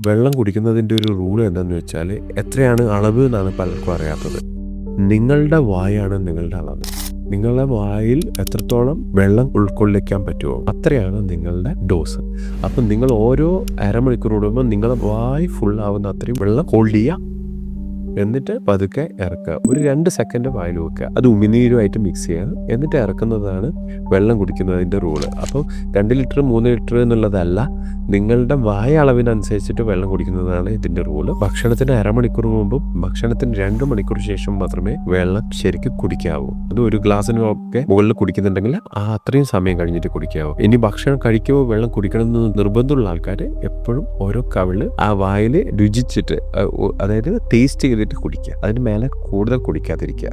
വെള്ളം കുടിക്കുന്നതിൻ്റെ ഒരു റൂൾ എന്താണെന്ന് വെച്ചാൽ എത്രയാണ് അളവ് എന്നാണ് പലർക്കും അറിയാത്തത്. നിങ്ങളുടെ വായാണ് നിങ്ങളുടെ അളവ്. നിങ്ങളുടെ വായിൽ എത്രത്തോളം വെള്ളം ഉൾക്കൊള്ളിക്കാൻ പറ്റുമോ അത്രയാണ് നിങ്ങളുടെ ഡോസ്. അപ്പം നിങ്ങൾ ഓരോ അരമണിക്കൂർ കൂടുമ്പോൾ നിങ്ങളുടെ വായ് ഫുള്ളാവുന്ന അത്രയും വെള്ളം ഹോൾഡ് ചെയ്യുക. എന്നിട്ട് പതുക്കെ ഇറക്കുക. ഒരു 2 സെക്കൻഡ് വായിൽ വെക്കുക. അത് ഉമിനീരുമായിട്ട് മിക്സ് ചെയ്യുക. എന്നിട്ട് ഇറക്കുന്നതാണ് വെള്ളം കുടിക്കുന്നതിൻ്റെ റൂള്. അപ്പോൾ 2 ലിറ്റർ 3 ലിറ്റർ എന്നുള്ളതല്ല, നിങ്ങളുടെ വായ അളവിനനുസരിച്ചിട്ട് വെള്ളം കുടിക്കുന്നതാണ് ഇതിൻ്റെ റൂള്. ഭക്ഷണത്തിന് അരമണിക്കൂർ മുമ്പും ഭക്ഷണത്തിന് 2 മണിക്കൂർ ശേഷം മാത്രമേ വെള്ളം ശരിക്കും കുടിക്കാവൂ. അത് ഒരു ഗ്ലാസ്സിനൊക്കെ മുകളിൽ കുടിക്കുന്നുണ്ടെങ്കിൽ അത്രയും സമയം കഴിഞ്ഞിട്ട് കുടിക്കാവൂ. ഇനി ഭക്ഷണം കഴിക്കുമ്പോൾ വെള്ളം കുടിക്കണമെന്ന് നിർബന്ധമുള്ള ആൾക്കാർ എപ്പോഴും ഓരോ കവിള് ആ വായിൽ രുചിച്ചിട്ട്, അതായത് ടേസ്റ്റ് ചെയ്തിട്ട് കുടിക്കുക. അതിന് മേലെ കൂടുതൽ കുടിക്കാതിരിക്കുക.